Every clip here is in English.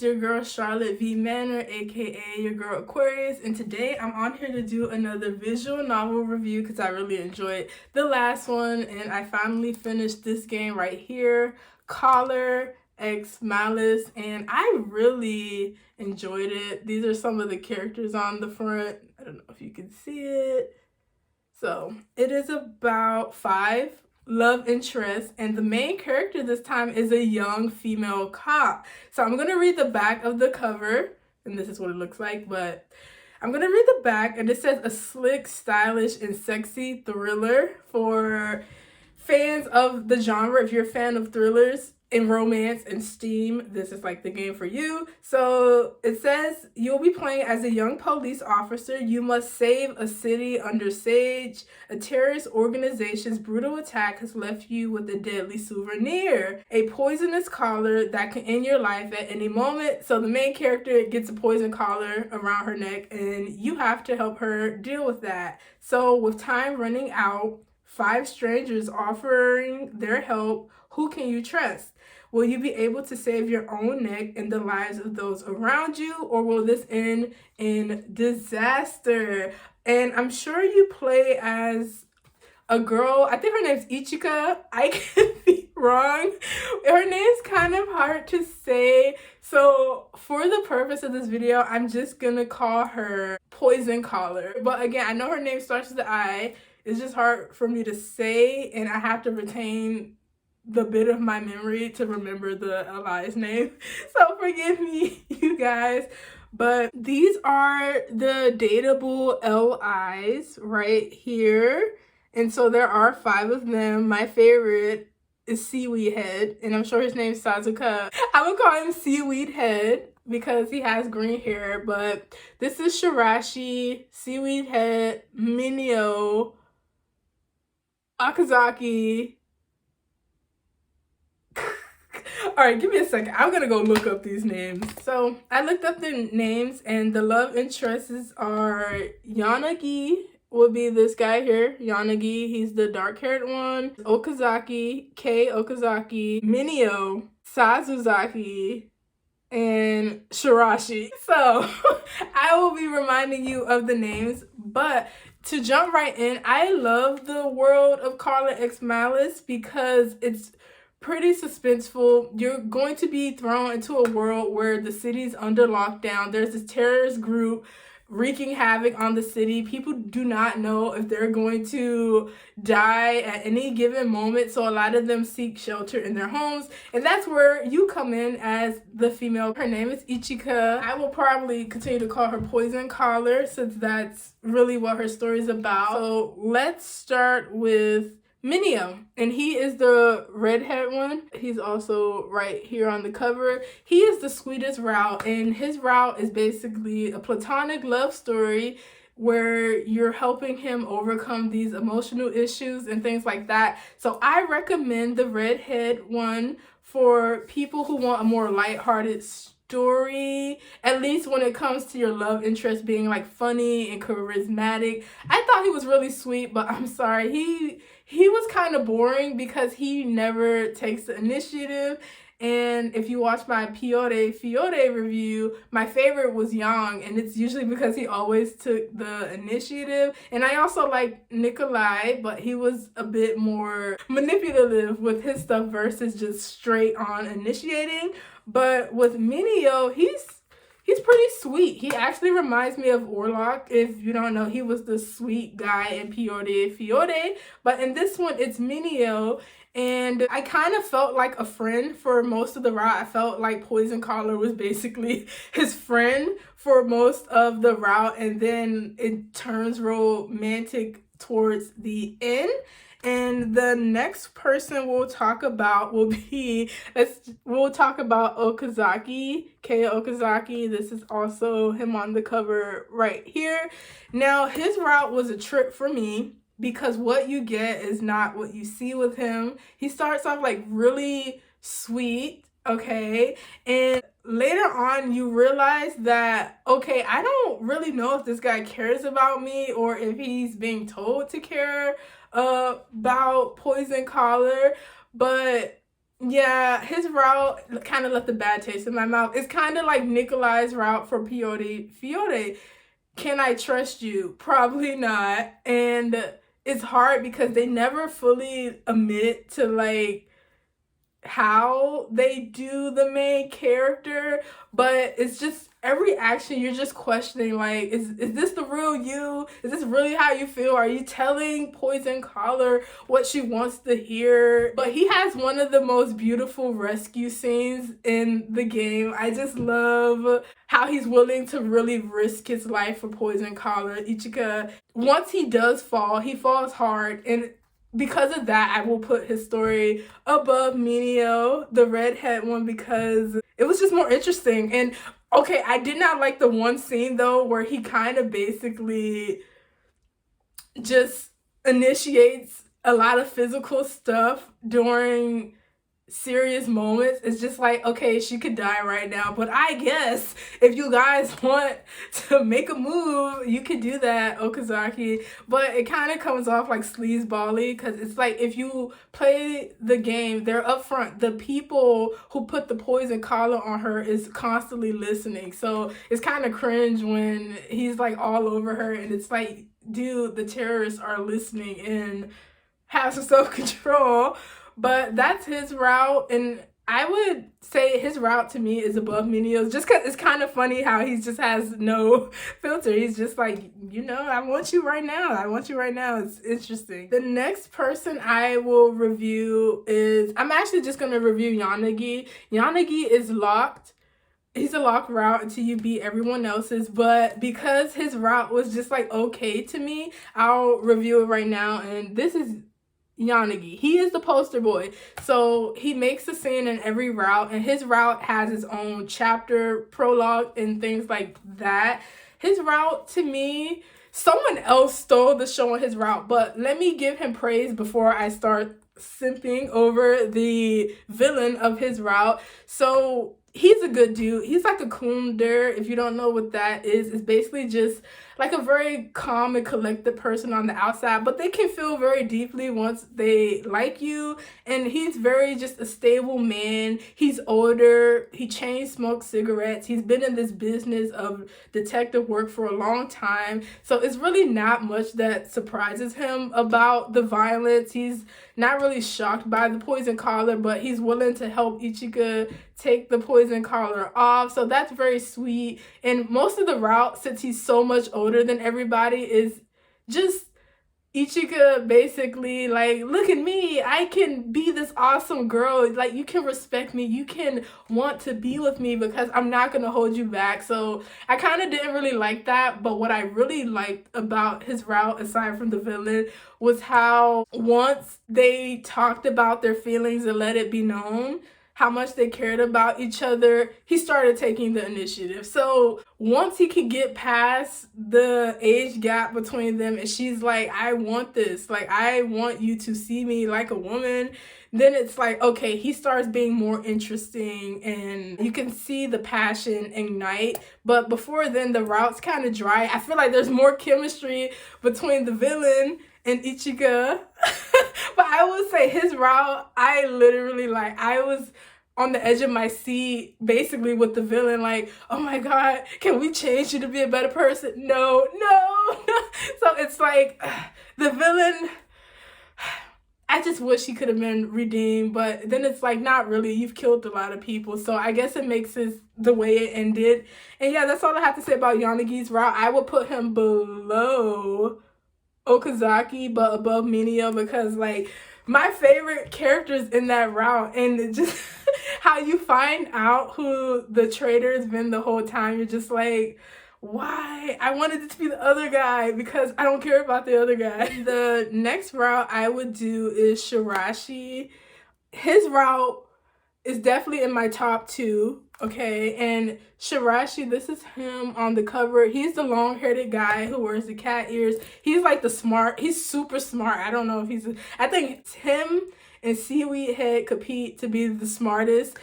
It's your girl Charlotte V Manor, aka your girl Aquarius, and today I'm on here to do another visual novel review because I really enjoyed the last one and I finally finished this game right here, Collar x Malice, and I really enjoyed it. These are some of the characters on the front. I don't know if you can see it. So it is about 5 love interests, and the main character this time is a young female cop. So I'm gonna read the back of the cover, and this is what it looks like, but I'm gonna read the back, and it says a slick, stylish, and sexy thriller for fans of the genre. If you're a fan of thrillers and romance and steam, this is like the game for you. So it says you'll be playing as a young police officer. You must save a city under siege. A terrorist organization's brutal attack has left you with a deadly souvenir, a poisonous collar that can end your life at any moment. So the main character gets a poison collar around her neck and you have to help her deal with that. So with time running out, 5 strangers offering their help. Who can you trust? Will you be able to save your own neck and the lives of those around you, or will this end in disaster? And I'm sure you play as a girl. I think her name's Ichika. I could be wrong. Her name's kind of hard to say. So for the purpose of this video, I'm just gonna call her Poison Collar. But again, I know her name starts with the I. It's just hard for me to say, and I have to retain the bit of my memory to remember the Li's name. So forgive me, you guys. But these are the dateable LIs right here. And so there are 5 of them. My favorite is Seaweed Head, and I'm sure his name's Sasazuka. I would call him Seaweed Head because he has green hair. But this is Shiraishi, Seaweed Head, Mino, Okazaki. Alright, give me a second. I'm gonna go look up these names. So I looked up the names, and the love interests are Yanagi would be this guy here. Yanagi, he's the dark-haired one. Okazaki, Okazaki, Mino, Sasazaki, and Shiraishi. So I will be reminding you of the names, but to jump right in, I love the world of Collar x Malice because it's pretty suspenseful. You're going to be thrown into a world where the city's under lockdown. There's this terrorist group wreaking havoc on the city. People do not know if they're going to die at any given moment, so a lot of them seek shelter in their homes, and that's where you come in as the female. Her name is Ichika. I will probably continue to call her Poison Collar since that's really what her story is about. So let's start with Mino, and he is the redhead one. He's also right here on the cover. He is the sweetest route, and his route is basically a platonic love story where you're helping him overcome these emotional issues and things like that. So I recommend the redhead one for people who want a more lighthearted story, at least when it comes to your love interest being like funny and charismatic. I thought he was really sweet, but I'm sorry, he was kind of boring because he never takes the initiative. And if you watch my Fiore review, my favorite was Yang, and it's usually because he always took the initiative. And I also like Nikolai, but he was a bit more manipulative with his stuff versus just straight on initiating. But with Mino, he's pretty sweet. He actually reminds me of Orlok. If you don't know, he was the sweet guy in Fiore. But in this one, it's Mino. And I kind of felt like a friend for most of the route. I felt like Poison Collar was basically his friend for most of the route. And then it turns romantic towards the end. And the next person we'll talk about will be, we'll talk about Okazaki, Okazaki. This is also him on the cover right here. Now, his route was a trip for me because what you get is not what you see with him. He starts off like really sweet, okay? And later on, you realize that, okay, I don't really know if this guy cares about me or if he's being told to care about Poison Collar, but Yeah, his route kind of left a bad taste in my mouth. It's kind of like Nikolai's route for Fiore. Fiore, can I trust you? Probably not. And it's hard because they never fully admit to like how they do the main character, but it's just every action you're just questioning like is this the real you? Is this really how you feel? Are you telling Poison Collar what she wants to hear? But he has one of the most beautiful rescue scenes in the game. I just love how he's willing to really risk his life for Poison Collar. Ichika, once he does fall, he falls hard, and because of that, I will put his story above Mino, the redhead one, because it was just more interesting. And okay, I did not like the one scene though where he kind of basically just initiates a lot of physical stuff during serious moments. It's just like, okay, she could die right now, but I guess if you guys want to make a move, you could do that, Okazaki. But it kind of comes off like sleazebally, because it's like if you play the game, they're upfront. The people who put the poison collar on her is constantly listening, so it's kind of cringe when he's like all over her, and it's like, dude, the terrorists are listening and have some self-control. But that's his route, and I would say his route to me is above Minio's, just because it's kind of funny how he just has no filter. He's just like, I want you right now. I want you right now. It's interesting. The next person I will review is, I'm actually just going to review Yanagi. Yanagi is locked. He's a lock route until you beat everyone else's, but because his route was just like okay to me, I'll review it right now. And this is Yanagi. He is the poster boy. So he makes a scene in every route, and his route has his own chapter, prologue, and things like that. His route, to me, someone else stole the show on his route, but let me give him praise before I start simping over the villain of his route. So he's a good dude. He's like a kunder. If you don't know what that is, it's basically just like a very calm and collected person on the outside, but they can feel very deeply once they like you. And he's very just a stable man. He's older. He chain smokes cigarettes. He's been in this business of detective work for a long time. So it's really not much that surprises him about the violence. He's not really shocked by the poison collar, but he's willing to help Ichika take the poison collar off. So that's very sweet. And most of the route, since he's so much older than everybody, is just Ichika basically like, look at me, I can be this awesome girl, like you can respect me, you can want to be with me because I'm not gonna hold you back. So I kind of didn't really like that, but what I really liked about his route, aside from the villain, was how once they talked about their feelings and let it be known how much they cared about each other, he started taking the initiative. So once he could get past the age gap between them, and she's like, I want this, like I want you to see me like a woman, then it's like, okay, he starts being more interesting and you can see the passion ignite. But before then, the route's kind of dry. I feel like there's more chemistry between the villain and Ichika. But I will say his route, I literally like, I was on the edge of my seat basically with the villain, like, oh my god, can we change you to be a better person? No. So it's like the villain, I just wish he could have been redeemed, but then it's like, not really, you've killed a lot of people, so I guess it makes it the way it ended. And yeah, that's all I have to say about Yanagi's route. I would put him below Okazaki but above Mino, because like my favorite characters in that route, and just how you find out who the traitor has been the whole time, you're just like, why? I wanted it to be the other guy because I don't care about the other guy. The next route I would do is Shiraishi. His route is definitely in my top 2. Okay, and Shiraishi, this is him on the cover. He's the long-haired guy who wears the cat ears. He's like he's super smart. I don't know if I think it's him and Seaweed Head compete to be the smartest.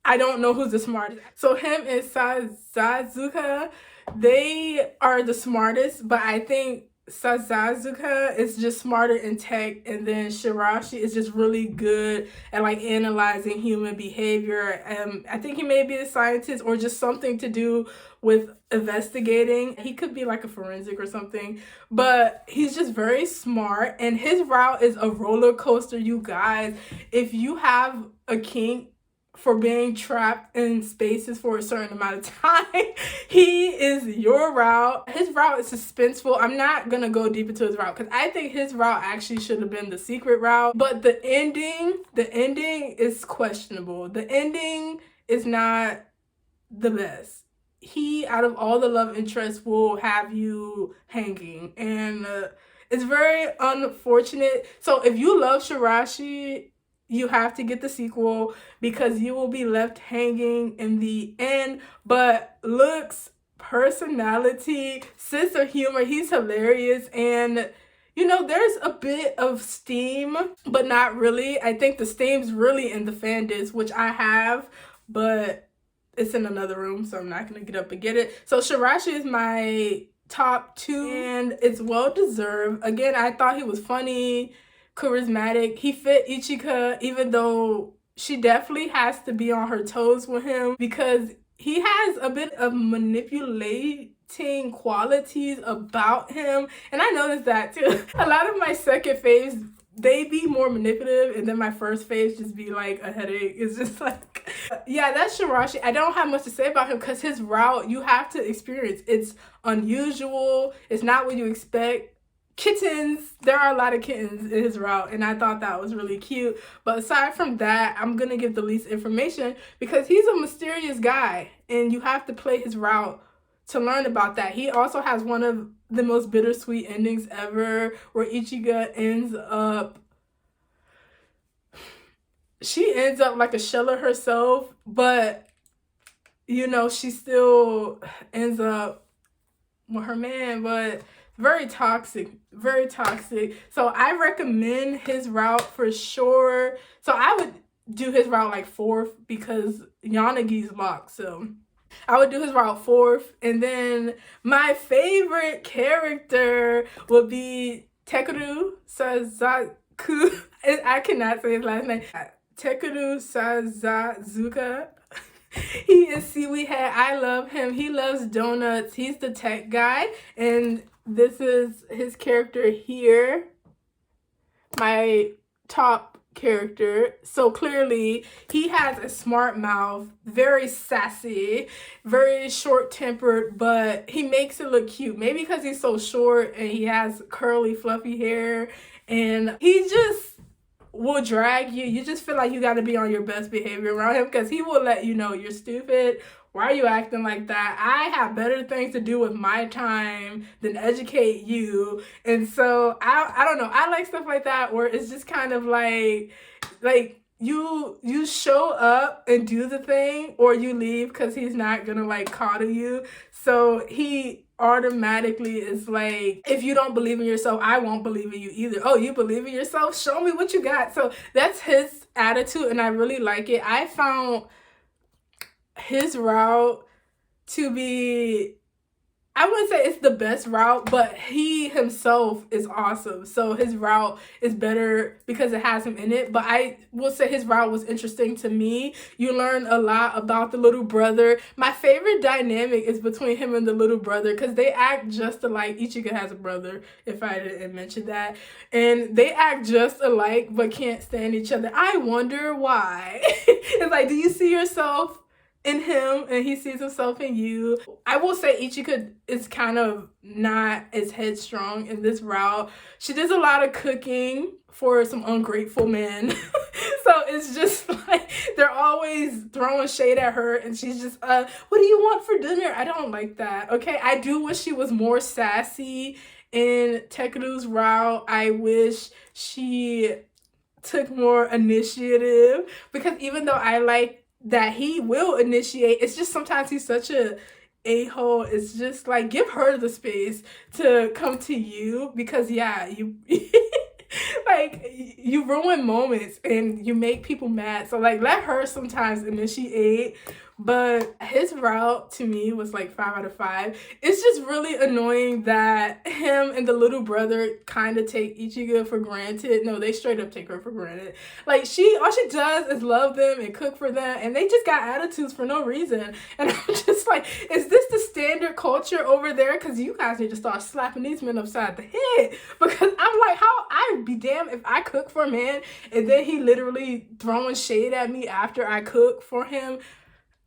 I don't know who's the smartest. So him and Sasazuka, they are the smartest, but I think Sasazuka is just smarter in tech, and then Shiraishi is just really good at like analyzing human behavior. I think he may be a scientist or just something to do with investigating. He could be like a forensic or something, but he's just very smart, and his route is a roller coaster, you guys. If you have a kink for being trapped in spaces for a certain amount of time, he is your route. His route is suspenseful. I'm not gonna go deep into his route because I think his route actually should have been the secret route, but the ending is questionable. The ending is not the best. He, out of all the love interests, will have you hanging, and it's very unfortunate. So if you love Shiraishi, you have to get the sequel because you will be left hanging in the end. But looks, personality, sense of humor, he's hilarious. And you know, there's a bit of steam, but not really. I think the steam's really in the fan disc, which I have, but it's in another room, so I'm not gonna get up and get it. So Shiraishi is my top 2, and it's well deserved. Again, I thought he was funny, charismatic. He fit Ichika, even though she definitely has to be on her toes with him because he has a bit of manipulating qualities about him, and I noticed that too. A lot of my second faves, they be more manipulative, and then my first faves just be like a headache. It's just like, yeah, that's Shiraishi. I don't have much to say about him because his route you have to experience. It's unusual. It's not what you expect. Kittens, there are a lot of kittens in his route, and I thought that was really cute. But aside from that, I'm gonna give the least information because he's a mysterious guy, and you have to play his route to learn about that. He also has one of the most bittersweet endings ever, where Ichiga ends up, she ends up like a shell of herself, but you know, she still ends up with her man, but very toxic, very toxic. So I recommend his route for sure. So I would do his route like 4th because Yanagi's locked, so I would do his route 4th. And then my favorite character would be Takeru Sasaku. I cannot say his last name. Takeru Sasazuka. He is seaweed head. I love him. He loves donuts. He's the tech guy, and this is his character here. My top character. So clearly he has a smart mouth, very sassy, very short-tempered, but he makes it look cute. Maybe because he's so short and he has curly fluffy hair, and he just will drag you. You just feel like you got to be on your best behavior around him because he will let you know you're stupid. Why are you acting like that? I have better things to do with my time than educate you. And so I don't know. I like stuff like that where it's just kind of like you show up and do the thing, or you leave because he's not gonna like coddle you. So he automatically is like, if you don't believe in yourself, I won't believe in you either. Oh, you believe in yourself? Show me what you got. So that's his attitude, and I really like it. I found his route to be, I wouldn't say it's the best route, but he himself is awesome. So his route is better because it has him in it. But I will say his route was interesting to me. You learn a lot about the little brother. My favorite dynamic is between him and the little brother because they act just alike. Ichigo has a brother, if I didn't mention that. And they act just alike but can't stand each other. I wonder why. It's like, do you see yourself in him and he sees himself in you? I will say Ichika is kind of not as headstrong in this route. She does a lot of cooking for some ungrateful men. So it's just like they're always throwing shade at her, and she's just what do you want for dinner? I don't like that. Okay, I do wish she was more sassy in Takeru's route. I wish she took more initiative, because even though I like that he will initiate, it's just sometimes he's such a-hole. It's just like, give her the space to come to you, because yeah, you like you ruin moments and you make people mad. So like, let her sometimes initiate. But his route to me was like 5 out of 5. It's just really annoying that him and the little brother kind of take Ichigo for granted. No, they straight up take her for granted. Like all she does is love them and cook for them, and they just got attitudes for no reason. And I'm just like, is this the standard culture over there? Because you guys need to start slapping these men upside the head. Because I'm like, how I'd be damned if I cook for a man and then he literally throwing shade at me after I cook for him.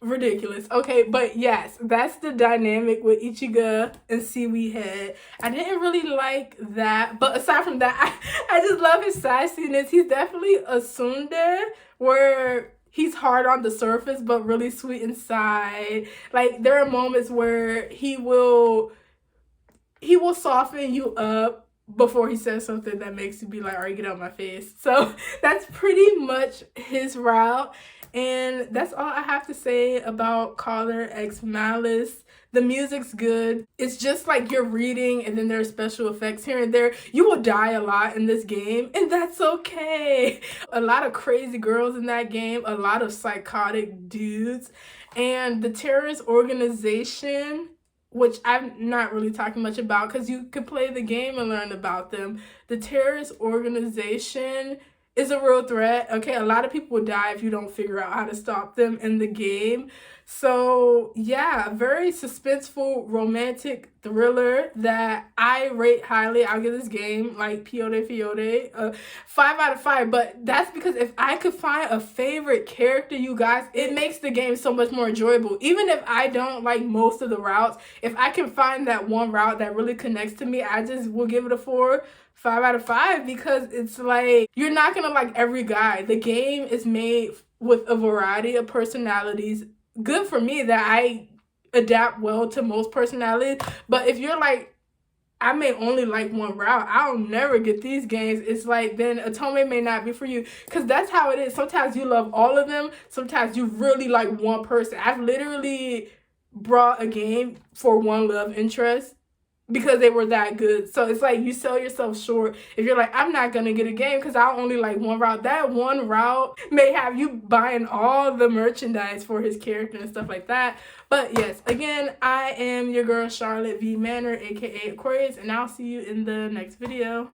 Ridiculous. Okay, but yes, that's the dynamic with Ichigo and Seaweed Head. I didn't really like that, but aside from that, I just love his sassiness. He's definitely a tsundere, where he's hard on the surface but really sweet inside. Like, there are moments where he will soften you up before he says something that makes you be like, all right, get out of my face. So that's pretty much his route. And that's all I have to say about Collar X Malice. The music's good. It's just like you're reading, and then there are special effects here and there. You will die a lot in this game, and that's okay. A lot of crazy girls in that game, a lot of psychotic dudes, and the terrorist organization, which I'm not really talking much about because you could play the game and learn about them. The terrorist organization is a real threat. Okay, a lot of people will die if you don't figure out how to stop them in the game. So yeah, very suspenseful romantic thriller that I rate highly. I'll give this game like Piote Fiote, 5 out of 5. But that's because if I could find a favorite character, you guys, it makes the game so much more enjoyable. Even if I don't like most of the routes, if I can find that one route that really connects to me, I just will give it a 5 out of 5, because it's like you're not gonna like every guy. The game is made with a variety of personalities. Good for me that I adapt well to most personalities. But if you're like, I may only like one route, I'll never get these games, it's like, then Otome may not be for you. Because that's how it is. Sometimes you love all of them. Sometimes you really like one person. I've literally brought a game for one love interest because they were that good. So it's like you sell yourself short if you're like, I'm not gonna get a game because I only like one route. That one route may have you buying all the merchandise for his character and stuff like that. But yes, again, I am your girl Charlotte V Manor, aka Aquarius, and I'll see you in the next video.